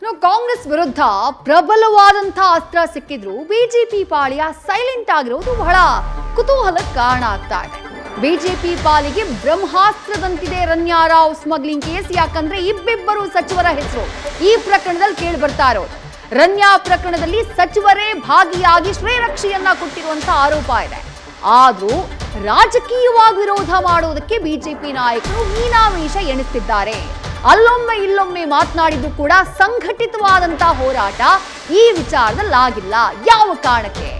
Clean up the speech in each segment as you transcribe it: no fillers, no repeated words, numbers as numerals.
ಕಾಂಗ್ರೆಸ್ ವಿರುದ್ಧ ಪ್ರಬಲವಾದಂತಹ ಅಸ್ತ್ರ ಸಿಕ್ಕಿದ್ರು ಬಿಜೆಪಿ ಪಾಳಿಯ ಸೈಲೆಂಟ್ ಆಗಿರೋದು ಬಹಳ ಕುತೂಹಲಕ್ಕೆ ಕಾರಣ ಆಗ್ತಾ ಇದೆ. ಬಿಜೆಪಿ ಪಾಲಿಗೆ ಬ್ರಹ್ಮಾಸ್ತ್ರದಂತಿದೆ ರನ್ಯಾ ರಾವ್ ಸ್ಮಗ್ಲಿಂಗ್ ಕೇಸ್. ಯಾಕಂದ್ರೆ ಇಬ್ಬಿಬ್ಬರು ಸಚಿವರ ಹೆಸರು ಈ ಪ್ರಕರಣದಲ್ಲಿ ಕೇಳಿ ಬರ್ತಾ ಇರೋದು. ರನ್ಯಾ ಪ್ರಕರಣದಲ್ಲಿ ಸಚಿವರೇ ಭಾಗಿಯಾಗಿ ಶ್ರೇರಕ್ಷೆಯನ್ನ ಕೊಟ್ಟಿರುವಂತಹ ಆರೋಪ ಇದೆ. ಆದ್ರೂ ರಾಜಕೀಯವಾಗಿ ವಿರೋಧ ಮಾಡುವುದಕ್ಕೆ ಬಿಜೆಪಿ ನಾಯಕರು ಮೀನಾಮೇಷ ಎಣಿಸ್ತಿದ್ದಾರೆ. ಅಲ್ಲೊಮ್ಮೆ ಇಲ್ಲೊಮ್ಮೆ ಮಾತನಾಡಿದ್ದು ಕೂಡ ಸಂಘಟಿತವಾದಂತಹ ಹೋರಾಟ ಈ ವಿಚಾರದಲ್ಲಿ ಆಗಿಲ್ಲ. ಯಾವ ಕಾರಣಕ್ಕೆ?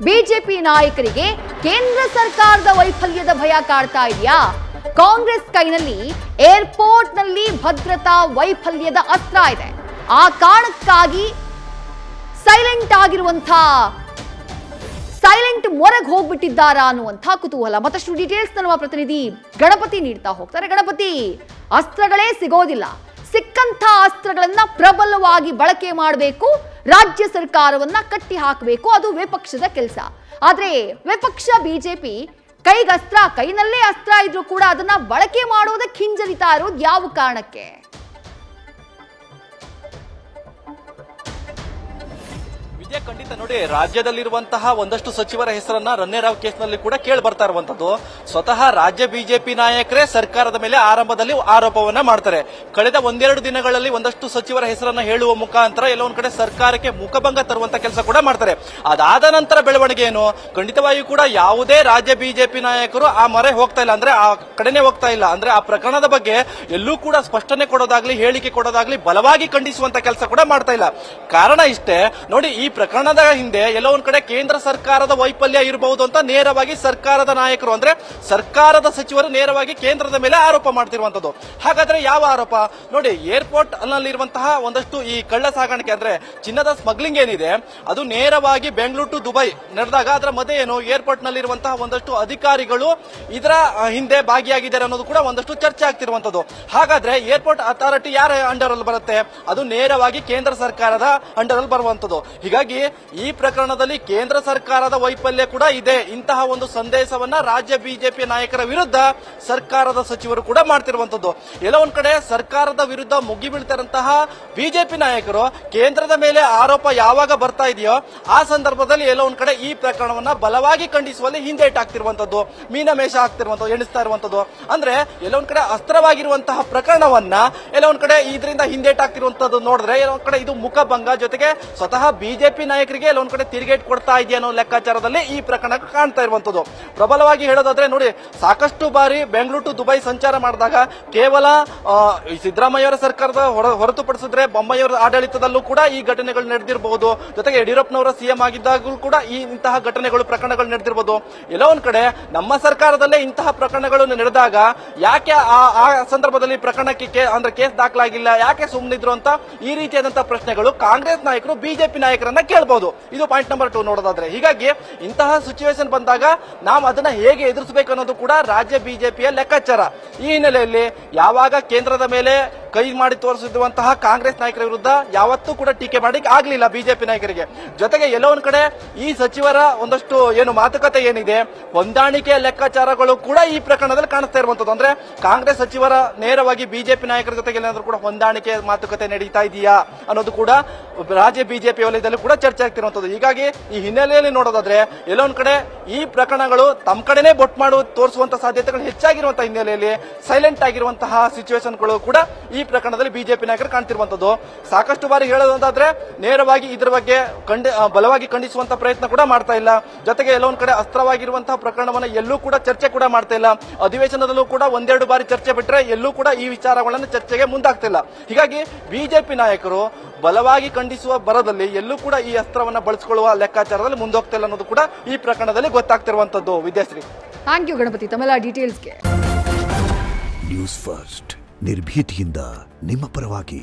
ಬಿಜೆಪಿ ನಾಯಕರಿಗೆ ಕೇಂದ್ರ ಸರ್ಕಾರದ ವೈಫಲ್ಯದ ಭಯ ಕಾಡ್ತಾ ಇದೆಯಾ? ಕಾಂಗ್ರೆಸ್ ಕೈನಲ್ಲಿ ಏರ್ಪೋರ್ಟ್ ನಲ್ಲಿ ಭದ್ರತಾ ವೈಫಲ್ಯದ ಅಸ್ತ್ರ ಇದೆ. ಆ ಕಾರಣಕ್ಕಾಗಿ ಸೈಲೆಂಟ್ ಮೊರಗೆ ಹೋಗ್ಬಿಟ್ಟಿದ್ದಾರಾ ಅನ್ನುವಂಥ ಕುತೂಹಲ. ಮತ್ತಷ್ಟು ಡೀಟೇಲ್ಸ್ ನಮ್ಮ ಪ್ರತಿನಿಧಿ ಗಣಪತಿ ನೀಡ್ತಾ ಹೋಗ್ತಾರೆ. ಗಣಪತಿ, ಅಸ್ತ್ರಗಳೇ ಸಿಗೋದಿಲ್ಲ, ಸಿಕ್ಕಂಥ ಅಸ್ತ್ರಗಳನ್ನ ಪ್ರಬಲವಾಗಿ ಬಳಕೆ ಮಾಡಬೇಕು, ರಾಜ್ಯ ಸರ್ಕಾರವನ್ನ ಕಟ್ಟಿ ಹಾಕಬೇಕು, ಅದು ವಿಪಕ್ಷದ ಕೆಲಸ. ಆದ್ರೆ ವಿಪಕ್ಷ ಬಿಜೆಪಿ ಕೈನಲ್ಲೇ ಅಸ್ತ್ರ ಇದ್ರೂ ಕೂಡ ಅದನ್ನ ಬಳಕೆ ಮಾಡೋದಕ್ಕೆ ಹಿಂಜರಿತಾ ಇರೋದು ಯಾವ ಕಾರಣಕ್ಕೆ? ಖಂಡಿತ ನೋಡಿ, ರಾಜ್ಯದಲ್ಲಿರುವಂತಹ ಒಂದಷ್ಟು ಸಚಿವರ ಹೆಸರನ್ನ ರನ್ನೇರಾವ್ ಕೇಸ್ನಲ್ಲಿ ಕೂಡ ಕೇಳಿ ಬರ್ತಾ ಇರುವಂತದ್ದು. ಸ್ವತಃ ರಾಜ್ಯ ಬಿಜೆಪಿ ನಾಯಕರೇ ಸರ್ಕಾರದ ಮೇಲೆ ಆರಂಭದಲ್ಲಿ ಆರೋಪವನ್ನ ಮಾಡ್ತಾರೆ. ಕಳೆದ ಒಂದೆರಡು ದಿನಗಳಲ್ಲಿ ಒಂದಷ್ಟು ಸಚಿವರ ಹೆಸರನ್ನ ಹೇಳುವ ಮುಖಾಂತರ ಎಲ್ಲ ಒಂದ್ ಕಡೆ ಸರ್ಕಾರಕ್ಕೆ ಮುಖಭಂಗ ತರುವಂತ ಕೆಲಸ ಕೂಡ ಮಾಡ್ತಾರೆ. ಅದಾದ ನಂತರ ಬೆಳವಣಿಗೆ ಏನು? ಖಂಡಿತವಾಗಿಯೂ ಕೂಡ ಯಾವುದೇ ರಾಜ್ಯ ಬಿಜೆಪಿ ನಾಯಕರು ಆ ಮೊರೆ ಹೋಗ್ತಾ ಇಲ್ಲ, ಅಂದ್ರೆ ಆ ಕಡೆನೆ ಹೋಗ್ತಾ ಇಲ್ಲ. ಅಂದ್ರೆ ಆ ಪ್ರಕರಣದ ಬಗ್ಗೆ ಎಲ್ಲೂ ಕೂಡ ಸ್ಪಷ್ಟನೆ ಕೊಡೋದಾಗ್ಲಿ, ಹೇಳಿಕೆ ಕೊಡೋದಾಗ್ಲಿ, ಬಲವಾಗಿ ಖಂಡಿಸುವಂತ ಕೆಲಸ ಕೂಡ ಮಾಡ್ತಾ ಇಲ್ಲ. ಕಾರಣ ಇಷ್ಟೇ ನೋಡಿ, ಈ ಪ್ರಕರಣದ ಹಿಂದೆ ಎಲ್ಲೋ ಒಂದ್ ಕಡೆ ಕೇಂದ್ರ ಸರ್ಕಾರದ ವೈಫಲ್ಯ ಇರಬಹುದು ಅಂತ ನೇರವಾಗಿ ಸರ್ಕಾರದ ನಾಯಕರು, ಅಂದ್ರೆ ಸರ್ಕಾರದ ಸಚಿವರು ನೇರವಾಗಿ ಕೇಂದ್ರದ ಮೇಲೆ ಆರೋಪ ಮಾಡ್ತಿರುವಂತದ್ದು. ಹಾಗಾದ್ರೆ ಯಾವ ಆರೋಪ? ನೋಡಿ, ಏರ್ಪೋರ್ಟ್ ನಲ್ಲಿರುವಂತಹ ಒಂದಷ್ಟು ಈ ಕಳ್ಳ ಸಾಗಾಣಿಕೆ ಅಂದ್ರೆ ಚಿನ್ನದ ಸ್ಮಗ್ಲಿಂಗ್ ಏನಿದೆ, ಅದು ನೇರವಾಗಿ ಬೆಂಗಳೂರು ಟು ದುಬೈ ನಡೆದಾಗ ಅದರ ಮಧ್ಯೆ ಏನು ಏರ್ಪೋರ್ಟ್ ನಲ್ಲಿರುವಂತಹ ಒಂದಷ್ಟು ಅಧಿಕಾರಿಗಳು ಇದರ ಹಿಂದೆ ಭಾಗಿಯಾಗಿದ್ದಾರೆ ಅನ್ನೋದು ಕೂಡ ಒಂದಷ್ಟು ಚರ್ಚೆ ಆಗ್ತಿರುವಂತದ್ದು. ಹಾಗಾದ್ರೆ ಏರ್ಪೋರ್ಟ್ ಅಥಾರಿಟಿ ಯಾರ ಅಂಡರ್ ಅಲ್ಲಿ ಬರುತ್ತೆ? ಅದು ನೇರವಾಗಿ ಕೇಂದ್ರ ಸರ್ಕಾರದ ಅಂಡರ್ ಅಲ್ಲಿ ಬರುವಂತದ್ದು. ಹೀಗಾಗಿ ಈ ಪ್ರಕರಣದಲ್ಲಿ ಕೇಂದ್ರ ಸರ್ಕಾರದ ವೈಫಲ್ಯ ಕೂಡ ಇದೆ. ಇಂತಹ ಒಂದು ಸಂದೇಶವನ್ನ ರಾಜ್ಯ ಬಿಜೆಪಿ ನಾಯಕರ ವಿರುದ್ಧ ಸರ್ಕಾರದ ಸಚಿವರು ಕೂಡ ಮಾಡ್ತಿರುವಂತದ್ದು. ಎಲ್ಲ ಒಂದ್ ಕಡೆ ಸರ್ಕಾರದ ವಿರುದ್ಧ ಮುಗಿ ಬೀಳ್ತಿರಂತಹ ಬಿಜೆಪಿ ನಾಯಕರು ಕೇಂದ್ರದ ಮೇಲೆ ಆರೋಪ ಯಾವಾಗ ಬರ್ತಾ ಇದೆಯೋ ಆ ಸಂದರ್ಭದಲ್ಲಿ ಎಲ್ಲ ಒಂದ್ ಕಡೆ ಈ ಪ್ರಕರಣವನ್ನ ಬಲವಾಗಿ ಖಂಡಿಸುವಲ್ಲಿ ಹಿಂದೇಟಾಗ್ತಿರುವಂತದ್ದು, ಮೀನಮೇಷ ಆಗ್ತಿರುವಂತದ್ದು, ಎಣಿಸ್ತಾ ಇರುವಂತದ್ದು. ಅಂದ್ರೆ ಎಲ್ಲ ಒಂದ್ ಕಡೆ ಅಸ್ತ್ರವಾಗಿರುವಂತಹ ಪ್ರಕರಣವನ್ನ ಎಲ್ಲ ಒಂದ್ ಕಡೆ ಇದರಿಂದ ಹಿಂದೇಟಾಗ್ತಿರುವಂತದ್ದು ನೋಡಿದ್ರೆ ಎಲ್ಲ ಒಂದ್ ಕಡೆ ಇದು ಮುಖಭಂಗ, ಜೊತೆಗೆ ಸ್ವತಃ ಬಿಜೆಪಿ ನಾಯಕರಿಗೆ ಒಂದ್ ಕಡೆ ತಿರುಗೇಟ್ ಕೊಡ್ತಾ ಇದೆಯಾ ಅನ್ನೋ ಲೆಕ್ಕಾಚಾರದಲ್ಲಿ ಈ ಪ್ರಕರಣ ಕಾಣ್ತಾ ಇರುವಂತದ್ದು. ಪ್ರಬಲವಾಗಿ ಹೇಳೋದಾದ್ರೆ ನೋಡಿ, ಸಾಕಷ್ಟು ಬಾರಿ ಬೆಂಗಳೂರು ಟು ದುಬೈ ಸಂಚಾರ ಮಾಡಿದಾಗ ಕೇವಲ ಸಿದ್ದರಾಮಯ್ಯವರ ಸರ್ಕಾರದ ಹೊರತುಪಡಿಸಿದ್ರೆ ಬೊಮ್ಮಾಯಿಯವರ ಆಡಳಿತದಲ್ಲೂ ಕೂಡ ಈ ಘಟನೆಗಳು ನಡೆದಿರಬಹುದು. ಜೊತೆಗೆ ಯಡಿಯೂರಪ್ಪನವರ ಸಿಎಂ ಆಗಿದ್ದಾಗಲೂ ಕೂಡ ಇಂತಹ ಪ್ರಕರಣಗಳು ನಡೆದಿರಬಹುದು. ಎಲ್ಲೋ ಒಂದ್ ಕಡೆ ನಮ್ಮ ಸರ್ಕಾರದಲ್ಲೇ ಇಂತಹ ಪ್ರಕರಣಗಳು ನಡೆದಾಗ ಯಾಕೆ ಆ ಸಂದರ್ಭದಲ್ಲಿ ಪ್ರಕರಣಕ್ಕೆ ಅಂದ್ರೆ ಕೇಸ್ ದಾಖಲಾಗಿಲ್ಲ, ಯಾಕೆ ಸುಮ್ಮನಿದ್ರು ಅಂತ ಈ ರೀತಿಯಾದಂತಹ ಪ್ರಶ್ನೆಗಳು ಕಾಂಗ್ರೆಸ್ ನಾಯಕರು ಬಿಜೆಪಿ ನಾಯಕರನ್ನ ಕೇಳಬಹುದು. ಇದು ಪಾಯಿಂಟ್ ನಂಬರ್ 2 ನೋಡೋದಾದ್ರೆ. ಹೀಗಾಗಿ ಇಂತಹ ಸಿಚುವೇಶನ್ ಬಂದಾಗ ನಾವು ಅದನ್ನ ಹೇಗೆ ಎದುರಿಸಬೇಕು ಅನ್ನೋದು ಕೂಡ ರಾಜ್ಯ ಬಿಜೆಪಿಯ ಲೆಕ್ಕಾಚಾರ. ಈ ಹಿನ್ನೆಲೆಯಲ್ಲಿ ಯಾವಾಗ ಕೇಂದ್ರದ ಮೇಲೆ ಕೈ ಮಾಡಿ ತೋರಿಸಿರುವಂತಹ ಕಾಂಗ್ರೆಸ್ ನಾಯಕರ ವಿರುದ್ಧ ಯಾವತ್ತೂ ಕೂಡ ಟೀಕೆ ಮಾಡಿ ಆಗ್ಲಿಲ್ಲ ಬಿಜೆಪಿ ನಾಯಕರಿಗೆ. ಜೊತೆಗೆ ಎಲ್ಲೋ ಒಂದ್ ಕಡೆ ಈ ಸಚಿವರ ಒಂದಷ್ಟು ಏನು ಮಾತುಕತೆ ಏನಿದೆ, ಹೊಂದಾಣಿಕೆಯ ಲೆಕ್ಕಾಚಾರಗಳು ಕೂಡ ಈ ಪ್ರಕರಣದಲ್ಲಿ ಕಾಣಿಸ್ತಾ ಇರುವಂತದ್ದು. ಅಂದ್ರೆ ಕಾಂಗ್ರೆಸ್ ಸಚಿವರ ನೇರವಾಗಿ ಬಿಜೆಪಿ ನಾಯಕರ ಜೊತೆಗೆ ಏನಾದ್ರೂ ಕೂಡ ಹೊಂದಾಣಿಕೆ ಮಾತುಕತೆ ನಡೀತಾ ಇದೆಯಾ ಅನ್ನೋದು ಕೂಡ ರಾಜ್ಯ ಬಿಜೆಪಿ ವಲಯದಲ್ಲಿ ಕೂಡ ಚರ್ಚೆ ಆಗ್ತಿರುವಂತದ್ದು. ಹೀಗಾಗಿ ಈ ಹಿನ್ನೆಲೆಯಲ್ಲಿ ನೋಡೋದಾದ್ರೆ ಎಲ್ಲೋ ಒಂದ್ ಕಡೆ ಈ ಪ್ರಕರಣಗಳು ತಮ್ಮ ಕಡೆನೆ ಬೊಟ್ ತೋರಿಸುವಂತಹ ಸಾಧ್ಯತೆಗಳು ಹೆಚ್ಚಾಗಿರುವಂತಹ ಹಿನ್ನೆಲೆಯಲ್ಲಿ ಸೈಲೆಂಟ್ ಆಗಿರುವಂತಹ ಸಿಚುವೇಶನ್ಗಳು ಕೂಡ ಈ ಪ್ರಕರಣದಲ್ಲಿ ಬಿಜೆಪಿ ನಾಯಕರು ಕಾಣ್ತಿರುವಂತದ್ದು. ಸಾಕಷ್ಟು ಬಾರಿ ಹೇಳೋದಾದ್ರೆ ನೇರವಾಗಿ ಇದರ ಬಗ್ಗೆ ಬಲವಾಗಿ ಖಂಡಿಸುವಂತಹ ಪ್ರಯತ್ನ ಕೂಡ ಮಾಡ್ತಾ ಇಲ್ಲ. ಜೊತೆಗೆ ಎಲ್ಲೋ ಒಂದ್ ಕಡೆ ಅಸ್ತ್ರವಾಗಿರುವಂತಹ ಪ್ರಕರಣವನ್ನ ಎಲ್ಲೂ ಕೂಡ ಚರ್ಚೆ ಕೂಡ ಮಾಡ್ತಾ ಇಲ್ಲ. ಅಧಿವೇಶನದಲ್ಲೂ ಕೂಡ ಒಂದೆರಡು ಬಾರಿ ಚರ್ಚೆ ಬಿಟ್ರೆ ಎಲ್ಲೂ ಕೂಡ ಈ ವಿಚಾರಗಳನ್ನು ಚರ್ಚೆಗೆ ಮುಂದಾಗ್ತಿಲ್ಲ. ಹೀಗಾಗಿ ಬಿಜೆಪಿ ನಾಯಕರು ಬಲವಾಗಿ ಖಂಡಿಸುವ ಬರದಲ್ಲಿ ಎಲ್ಲೂ ಕೂಡ ಈ ಅಸ್ತ್ರವನ್ನ ಬಳಸಿಕೊಳ್ಳುವ ಲೆಕ್ಕಾಚಾರದಲ್ಲಿ ಮುಂದೋಗ್ತಿಲ್ಲ ಅನ್ನೋದು ಕೂಡ ಈ ಪ್ರಕರಣದಲ್ಲಿ ಗೊತ್ತಾಗ್ತಿರುವಂತದ್ದು. ವಿದ್ಯಾಶ್ರೀ, ಥ್ಯಾಂಕ್ ಯು ಗಣಪತಿ ತಮ್ಮೆಲ್ಲ ಡೀಟೇಲ್ಸ್ಗೆ. ನ್ಯೂಸ್ ಫಸ್ಟ್ ನಿರ್ಭೀತಿಯಿಂದ ನಿಮ್ಮ ಪರವಾಗಿ.